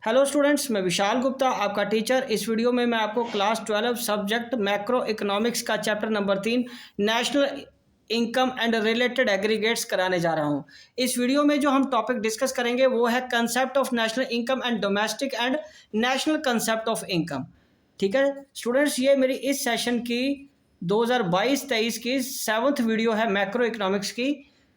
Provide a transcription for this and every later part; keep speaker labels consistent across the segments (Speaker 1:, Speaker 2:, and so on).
Speaker 1: Hello students, मैं विशाल गुप्ता आपका teacher. इस वीडियो में मैं आपको क्लास 12 सब्जेक्ट मैक्रो इकोनॉमिक्स का chapter number 3 national income and related aggregates कराने जा रहा हूं। इस वीडियो में जो हम टॉपिक डिस्कस करेंगे वो है concept of national income and domestic and national concept of income. ठीक है स्टूडेंट्स, ये मेरी इस सेशन की 2022-23 की 7th वीडियो है मैक्रो इकोनॉमिक्स की।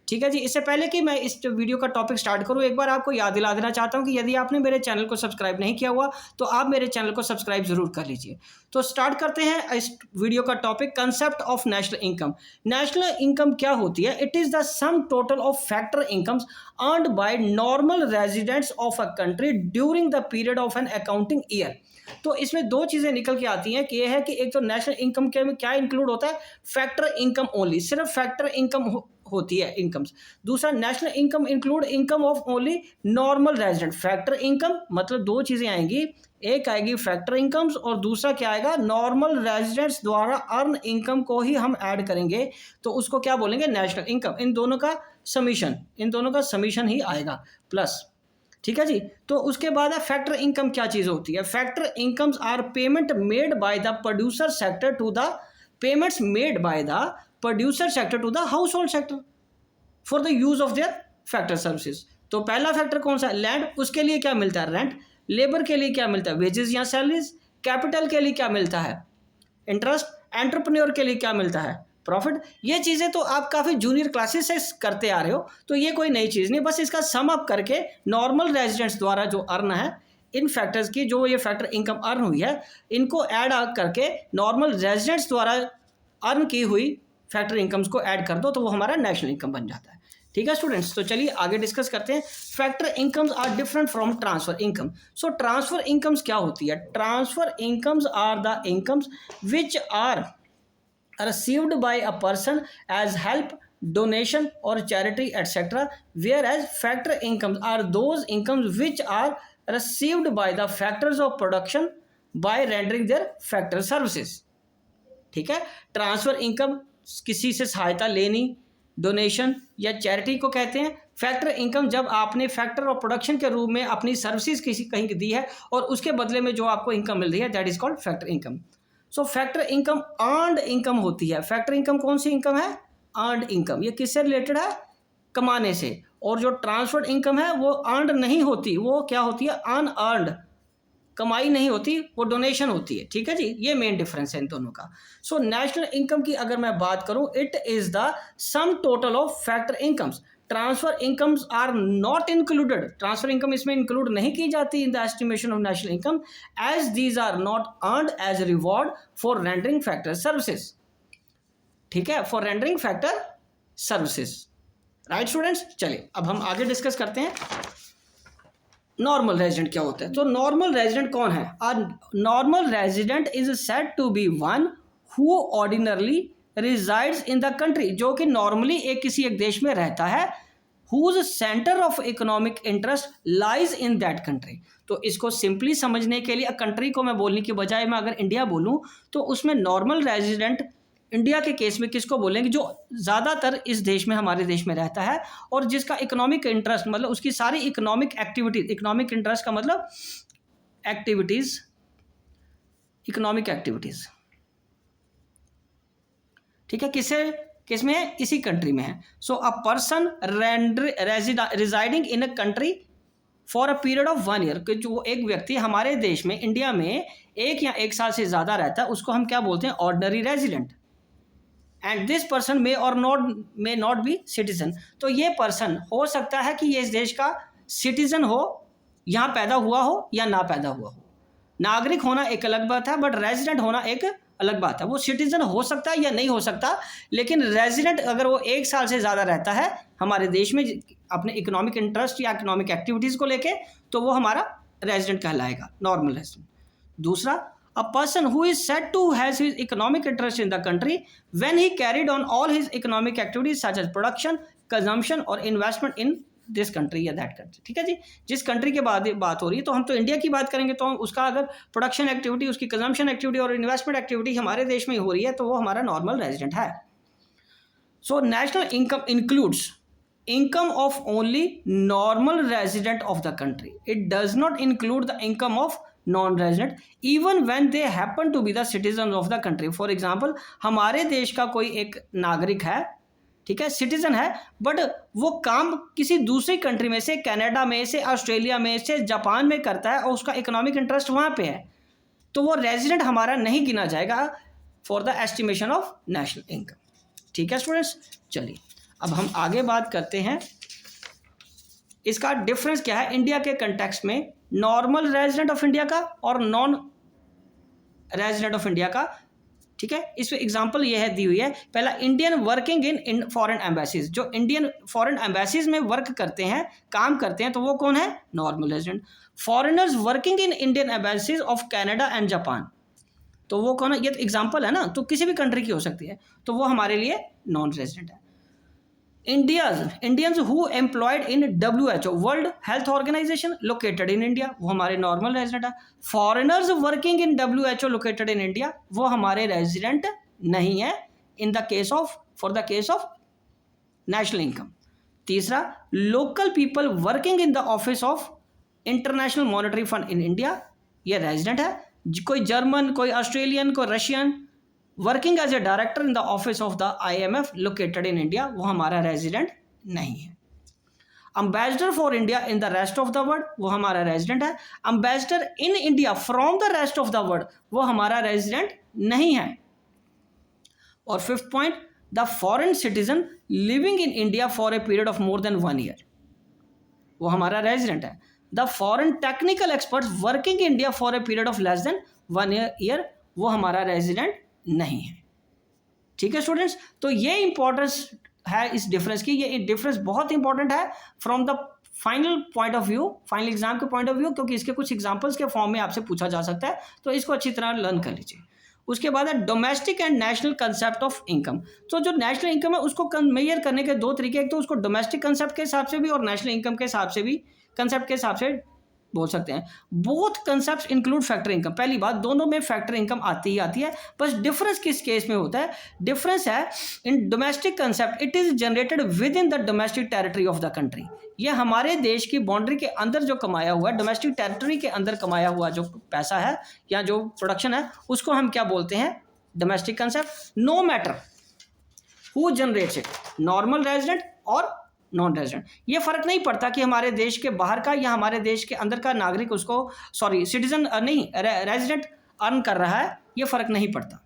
Speaker 1: ठीक है जी, इससे पहले कि मैं इस वीडियो का टॉपिक स्टार्ट करूं, एक बार आपको याद दिला देना चाहता हूं कि यदि आपने मेरे चैनल को सब्सक्राइब नहीं किया हुआ तो आप मेरे चैनल को सब्सक्राइब जरूर कर लीजिए। तो स्टार्ट करते हैं इस वीडियो का topic, concept of national income. National income क्या होती है? It is the sum total of factor incomes earned by normal residents of a country during the period of an accounting year. तो इसमें दो चीजें निकल के आती हैं कि यह है कि एक तो नेशनल इनकम के में क्या इंक्लूड होता है, फैक्टर इनकम ओनली, सिर्फ फैक्टर इनकम होती है इनकम्स। दूसरा, national income include income of only normal resident. Factor income मतलब दो चीजें आएंगी, एक आएगी फैक्टर इनकम्स और दूसरा क्या आएगा, नॉर्मल रेजिडेंट्स द्वारा अर्न इनकम को ही हम ऐड करेंगे तो उसको क्या बोलेंगे, नेशनल इनकम। इन दोनों का समीशन ही आएगा प्लस। ठीक है जी। तो उसके बाद है फैक्टर इनकम। क्या चीज होती है? Factor incomes are payment made by the producer sector to the payments made by the producer sector to the household sector for the use of their factor services. तो पहला factor कौन सा है? Land. उसके लिए क्या मिलता है? रेंट। लेबर के लिए क्या मिलता है? वेजेस या सैलरीज। कैपिटल के लिए क्या मिलता है? इंटरेस्ट। एंटरप्रेन्योर के लिए क्या मिलता है? प्रॉफिट। ये चीज़ें तो आप काफ़ी जूनियर क्लासेस से करते आ रहे हो, तो ये कोई नई चीज़ नहीं, बस इसका सम अप करके नॉर्मल रेजिडेंट्स द्वारा जो अर्न है इन फैक्टर्स की, जो ये फैक्टर इनकम अर्न हुई है, इनको ऐड करके नॉर्मल रेजिडेंट्स द्वारा अर्न की हुई फैक्टर इनकम्स को ऐड कर दो तो वो हमारा नेशनल इनकम बन जाता है। ठीक है स्टूडेंट्स, तो चलिए आगे डिस्कस करते हैं। Factor incomes are different from transfer income. So transfer incomes क्या होती है? Transfer incomes are the incomes which are received by a person as help, donation or charity etc, whereas factor incomes are those incomes which are received by the factors of production by rendering their factor services। ठीक है, transfer income किसी से सहायता लेनी, donation या charity को कहते हैं। फैक्टर इनकम जब आपने फैक्टर ऑफ प्रोडक्शन के रूप में अपनी सर्विसेज किसी कहीं दी है और उसके बदले में जो आपको इनकम मिल रही है, that is called factor income. So factor income earned income होती है। फैक्टर इनकम कौन सी इनकम है? Earned income. ये किससे रिलेटेड है? कमाने से। और जो ट्रांसफर्ड इनकम है वो अर्न्ड नहीं होती, वो क्या होती है? अनअर्न्ड, कमाई नहीं होती, वो डोनेशन होती है। ठीक है जी, ये मेन डिफरेंस है इन दोनों का। सो नेशनल इनकम की अगर मैं बात करूं, it is the sum total of factor incomes. Transfer incomes are not included. Transfer income इसमें इंक्लूड नहीं की जाती in the estimation of national income, as these are not earned as reward for rendering factor services. ठीक है, for rendering factor services. Right students, चलिए अब हम आगे डिस्कस करते हैं नॉर्मल रेजिडेंट क्या होता है। तो नॉर्मल रेजिडेंट कौन है? Normal resident is said to be one who ordinarily resides in the country, जो कि नॉर्मली किसी एक देश में रहता है, whose centre of economic interest lies in that country. तो इसको सिंपली समझने के लिए कंट्री को मैं बोलने की बजाय मैं अगर इंडिया बोलूं तो उसमें नॉर्मल रेजिडेंट इंडिया के केस में किसको बोलेंगे? जो ज़्यादातर इस देश में, हमारे देश में रहता है और जिसका इकोनॉमिक इंटरेस्ट मतलब उसकी सारी इकोनॉमिक एक्टिविटीज, इकोनॉमिक इंटरेस्ट का मतलब एक्टिविटीज, इकोनॉमिक एक्टिविटीज। ठीक है, किस में है? इसी कंट्री में है। So a person residing in a country for a period of 1 year, कि जो एक व्यक्ति हमारे देश में, इंडिया में 1 या 1 साल से ज़्यादा रहता है, उसको हम क्या बोलते हैं? Ordinary resident. And this person may not be citizen. तो ये पर्सन हो सकता है कि ये इस देश का सिटीजन हो, यहाँ पैदा हुआ हो या ना पैदा हुआ हो। नागरिक होना एक अलग बात है, बट रेजिडेंट होना एक अलग बात है। वो सिटीजन हो सकता है या नहीं हो सकता, लेकिन रेजिडेंट अगर वो 1 साल से ज़्यादा रहता है हमारे देश में अपने इकोनॉमिक इंटरेस्ट या इकोनॉमिक एक्टिविटीज़ को लेके, तो वो हमारा रेजिडेंट कहलाएगा, नॉर्मल रेजिडेंट। दूसरा, a person who is said to has his economic interest in the country when he carried on all his economic activities such as production, consumption और investment in this country या that country। ठीक है जी, जिस country के बाद बात हो रही है, तो हम तो इंडिया की बात करेंगे, तो हम उसका अगर प्रोडक्शन एक्टिविटी, उसकी कंजम्पशन एक्टिविटी और इन्वेस्टमेंट एक्टिविटी हमारे देश में हो रही है तो वो हमारा नॉर्मल रेजिडेंट है। सो national income includes income of only normal resident of the country. It does not include the income of non-resident even when they happen to be the citizens of the country. For example, हमारे देश का कोई एक नागरिक है, ठीक है, citizen है, बट वो काम किसी दूसरी कंट्री में से, कनाडा में से, ऑस्ट्रेलिया में से, जापान में करता है और उसका इकोनॉमिक इंटरेस्ट वहाँ पे है, तो वो रेजिडेंट हमारा नहीं गिना जाएगा for the estimation of national income. ठीक है स्टूडेंट्स, चलिए अब हम आगे बात करते हैं इसका डिफरेंस क्या है इंडिया के कंटेक्स्ट में नॉर्मल रेजिडेंट ऑफ इंडिया का और नॉन रेजिडेंट ऑफ इंडिया का। ठीक है, इसमें एग्जांपल ये है दी हुई है। पहला, Indian working in foreign embassies, जो इंडियन फॉरेन एम्बेसीज में वर्क करते हैं, काम करते हैं, तो वो कौन है? Normal resident. Foreigners working in Indian embassies of Canada and Japan, तो वो कौन है? ये तो एग्जांपल है ना, तो किसी भी कंट्री की हो सकती है, तो वो हमारे लिए नॉन रेजिडेंट है। Indians who employed in WHO World Health Organization located in India, वो हमारे नॉर्मल रेजिडेंट है। Foreigners working in WHO located in India, वो हमारे रेजिडेंट नहीं है in the case of, for the case of national income. तीसरा, local people working in the office of International Monetary Fund in India, ये resident है। कोई German, कोई Australian, कोई Russian working as A director in the office of the IMF located in India, वो हमारा resident नहीं है। Ambassador for India in the rest of the world, वो हमारा रेजिडेंट है। Ambassador in India from the rest of the world, वो हमारा resident नहीं है। और fifth point, the foreign citizen living in India for a period of more than 1 year, वो हमारा रेजिडेंट है। The foreign technical expert working India for a period of less than 1 year, वो हमारा रेजिडेंट नहीं है। ठीक है स्टूडेंट्स, तो ये इंपॉर्टेंस है इस डिफरेंस की, ये डिफरेंस बहुत इंपॉर्टेंट है from the final point of view, final exam के पॉइंट ऑफ व्यू, क्योंकि इसके कुछ एग्जांपल्स के फॉर्म में आपसे पूछा जा सकता है, तो इसको अच्छी तरह लर्न कर लीजिए। उसके बाद है domestic and national concept of income. तो जो नेशनल इनकम है उसको मेजर करने के दो तरीके, एक तो उसको डोमेस्टिक कंसेप्ट के हिसाब से भी और नेशनल इनकम के हिसाब से भी, कंसेप्ट के हिसाब से बोल सकते हैं। Both concept include factor income. पहली बात, दोनों में फैक्टर इनकम आती ही आती है, बस डिफरेंस किस केस में होता है? डिफरेंस है in domestic concept, it is generated within the domestic territory of the country. ये हमारे देश की बाउंड्री के अंदर जो कमाया हुआ है, डोमेस्टिक टेरिटरी के अंदर कमाया हुआ जो पैसा है या जो प्रोडक्शन है, उसको हम क्या बोलते हैं? Domestic concept. No matter who generates it, normal resident और नॉन रेजिडेंट, ये फर्क नहीं पड़ता कि हमारे देश के बाहर का या हमारे देश के अंदर का नागरिक उसको, सॉरी सिटीजन नहीं, रेजिडेंट अर्न कर रहा है, ये फर्क नहीं पड़ता,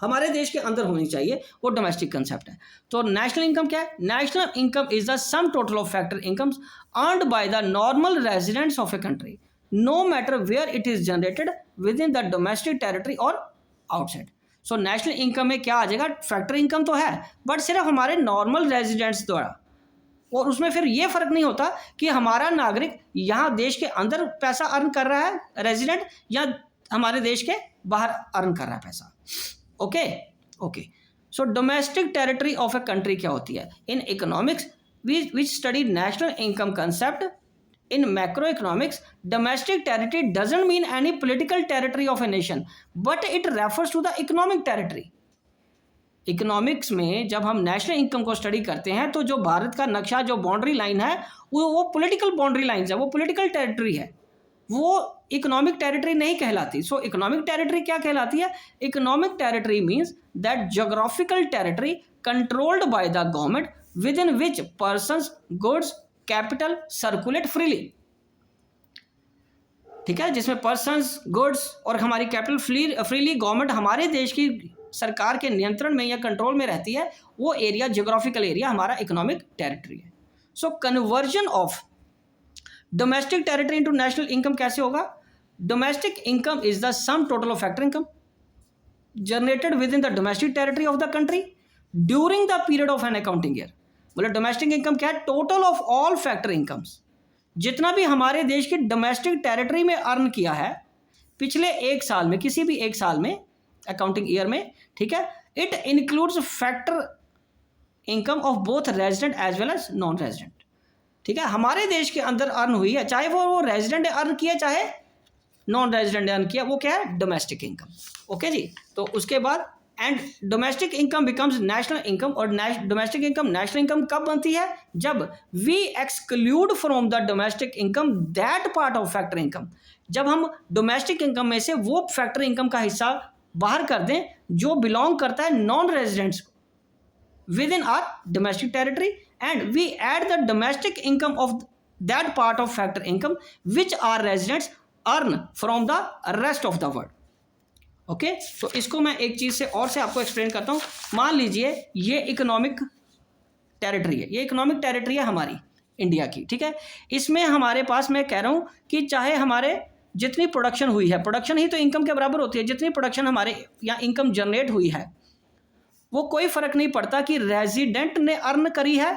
Speaker 1: हमारे देश के अंदर होनी चाहिए, वो डोमेस्टिक कंसेप्ट है। तो नेशनल इनकम क्या है? National income is the sum total of factor incomes earned by the normal residents of a country, no matter where it is generated within the domestic territory और outside. So national income में क्या आ जाएगा? Factor income तो है, but सिर्फ हमारे normal residents द्वारा, और उसमें फिर ये फर्क नहीं होता कि हमारा नागरिक यहाँ देश के अंदर पैसा अर्न कर रहा है रेजिडेंट, या हमारे देश के बाहर अर्न कर रहा है पैसा। Okay, so domestic territory of a country क्या होती है? In economics which study national income concept, in macro economics domestic territory doesn't mean any political territory of a nation, but it refers to the economic territory. Economics में जब हम national income को study करते हैं, तो जो भारत का नक्शा, जो बाउंड्री लाइन है, वो पॉलिटिकल बाउंड्री लाइंस है, वो पॉलिटिकल टेरिटरी है, वो इकोनॉमिक टेरिटरी नहीं कहलाती। सो इकोनॉमिक टेरिटरी क्या कहलाती है? Economic territory means that geographical territory controlled by the government with in which persons, goods, capital circulate freely. ठीक है, जिसमें पर्सन्स, गुड्स और हमारी कैपिटल फ्रीली गवर्नमेंट हमारे देश की सरकार के नियंत्रण में या कंट्रोल में रहती है, वो एरिया, ज्योग्राफिकल एरिया हमारा इकोनॉमिक टेरिटरी है। So conversion of domestic territory into national income कैसे होगा? Domestic income is the sum total of factor income generated within the domestic territory of the country during the period of an accounting year. बोले domestic income क्या है? Total of all factor incomes, जितना भी हमारे देश की domestic territory में earn किया है पिछले एक साल में, किसी भी एक साल में, अकाउंटिंग ईयर में, ठीक है, it includes factor income of both resident as well as non resident. ठीक है, हमारे देश के अंदर अर्न हुई है, चाहे वो रेजिडेंट अर्न किया चाहे नॉन रेजिडेंट अर्न किया, वो क्या है? Domestic income. ओके जी, तो उसके बाद and domestic income becomes national income. और डोमेस्टिक इनकम नेशनल इनकम कब बनती है? जब we exclude from the domestic income that part of factor income. जब हम डोमेस्टिक इनकम में से वो फैक्टर इनकम का हिस्सा बाहर कर दें जो बिलोंग करता है non residents within our domestic territory, and we add the domestic income of that part of factor income which our residents earn from the rest of the world. Okay, तो इसको मैं एक चीज़ से और से आपको एक्सप्लेन करता हूँ। मान लीजिए ये इकोनॉमिक टेरिटरी है, ये इकोनॉमिक टेरिटरी है हमारी इंडिया की, ठीक है। इसमें हमारे पास मैं कह रहा हूँ कि चाहे हमारे जितनी प्रोडक्शन हुई है, प्रोडक्शन ही तो इनकम के बराबर होती है, जितनी प्रोडक्शन हमारे यहाँ इनकम जनरेट हुई है वो कोई फ़र्क नहीं पड़ता कि रेजिडेंट ने अर्न करी है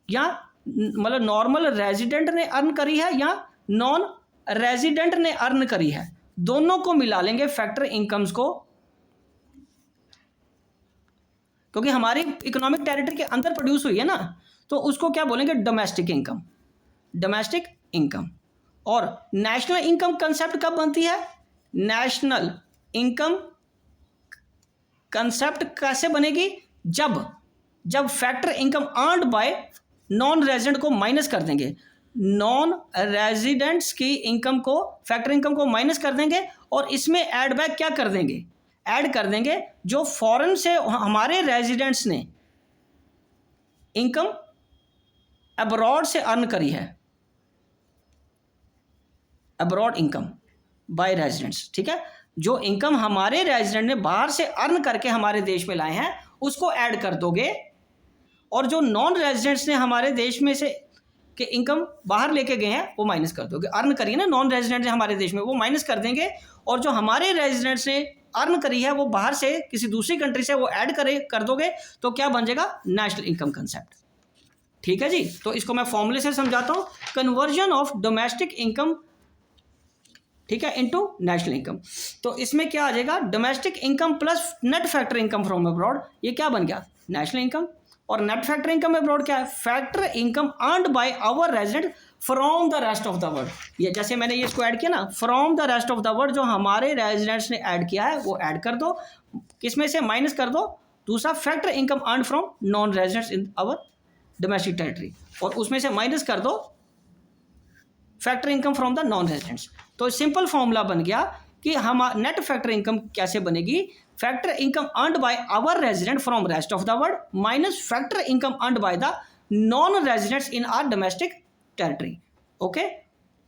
Speaker 1: या मतलब नॉर्मल रेजिडेंट ने अर्न करी है या नॉन रेजिडेंट ने अर्न करी है, दोनों को मिला लेंगे फैक्टर इनकम्स को, क्योंकि हमारी इकोनॉमिक टेरिटरी के अंदर प्रोड्यूस हुई है ना, तो उसको क्या बोलेंगे? Domestic income. Domestic income. और नेशनल इनकम कंसेप्ट कब बनती है? नेशनल इनकम कंसेप्ट कैसे बनेगी? जब factor income earned bye non resident को माइनस कर देंगे, नॉन रेजिडेंट्स की इनकम को, फैक्टर इनकम को माइनस कर देंगे और इसमें ऐड बैक क्या कर देंगे? ऐड कर देंगे जो फॉरेन से हमारे रेजिडेंट्स ने इनकम अब्रॉड से अर्न करी है, अब्रॉड इनकम बाय रेजिडेंट्स, ठीक है। जो इनकम हमारे रेजिडेंट ने बाहर से अर्न करके हमारे देश में लाए हैं उसको ऐड कर दोगे, और जो नॉन रेजिडेंट्स ने हमारे देश में से कि इनकम बाहर लेके गए हैं वो माइनस कर दोगे। अर्न करी है ना नॉन रेजिडेंट ने हमारे देश में, वो माइनस कर देंगे, और जो हमारे रेजिडेंट्स ने अर्न करी है वो बाहर से किसी दूसरी कंट्री से वो ऐड कर दोगे, तो क्या बन जाएगा? नेशनल इनकम कंसेप्ट, ठीक है जी। तो इसको मैं फॉर्मूले से समझाता हूँ। कन्वर्जन ऑफ डोमेस्टिक इनकम, ठीक है, इनटू नेशनल इनकम। तो इसमें क्या आ जाएगा? Domestic income plus net factor income from abroad, ये क्या बन गया? National income. और नेट फैक्टर इनकम अब्रॉड क्या है? Factor income earned by our resident from the rest of the world. ये जैसे मैंने ये इसको ऐड किया ना, from the rest of the world, जो हमारे रेजिडेंट्स ने ऐड किया है वो ऐड कर दो, किसमें से? माइनस कर दो दूसरा factor income earn from non residents in our domestic territory, और उसमें से माइनस कर दो factor income from the non residents. तो सिंपल फॉर्मूला बन गया कि हम नेट फैक्टर इनकम कैसे बनेगी? Factor income earned by our resident from rest of the world minus factor income earned by the non residents in our domestic territory. Okay,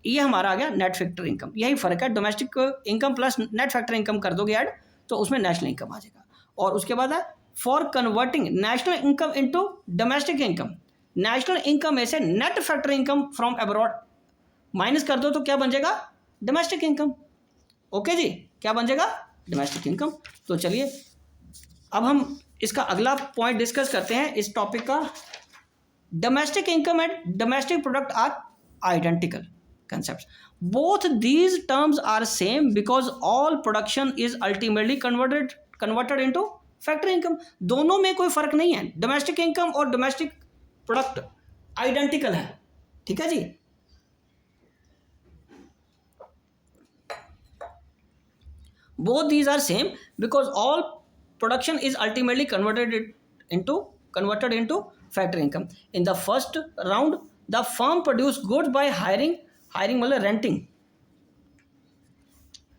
Speaker 1: ये हमारा आ गया नेट फैक्टर इनकम। यही फर्क है, domestic income plus net factor income कर दोगे add तो उसमें नेशनल इनकम आ जाएगा। और उसके बाद है for converting national income into domestic income, national income में से net factor income from abroad minus कर दो तो क्या बन जाएगा? Domestic income. ओके जी, क्या बन जाएगा? Domestic income. तो चलिए अब हम इसका अगला पॉइंट डिस्कस करते हैं इस टॉपिक का। Domestic income and domestic product are identical concepts. Both these terms are same because all production is ultimately converted into factor income. दोनों में कोई फर्क नहीं है, डोमेस्टिक इनकम और डोमेस्टिक प्रोडक्ट आइडेंटिकल है, ठीक है जी। Both these are same because all production is ultimately converted into factor income. In the first round, the firm produced goods by hiring मतलब renting,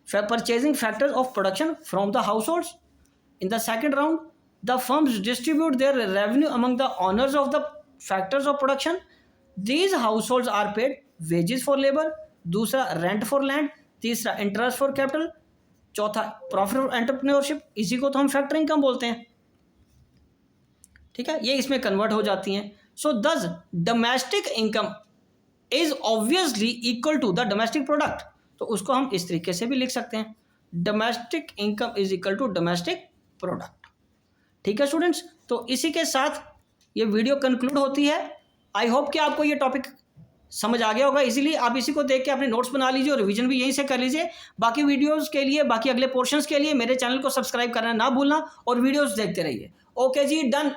Speaker 1: purchasing factors of production from the households. In the second round, the firms distribute their revenue among the owners of the factors of production. These households are paid wages for labor, दूसरा rent for land, तीसरा interest for capital, चौथा profit of entrepreneurship, इसी को तो हम factor income बोलते हैं, ठीक है। ये इसमें कन्वर्ट हो जाती हैं। So this domestic income is obviously equal to the domestic product, तो उसको हम इस तरीके से भी लिख सकते हैं, domestic income is equal to domestic product, ठीक है स्टूडेंट्स। तो इसी के साथ ये वीडियो कंक्लूड होती है। आई होप कि आपको ये टॉपिक समझ आ गया होगा, इसीलिए आप इसी को देख के अपने नोट्स बना लीजिए और रिवीजन भी यहीं से कर लीजिए। बाकी वीडियोस के लिए, बाकी अगले पोर्शंस के लिए मेरे चैनल को सब्सक्राइब करना ना भूलना और वीडियोस देखते रहिए। ओके जी, डन।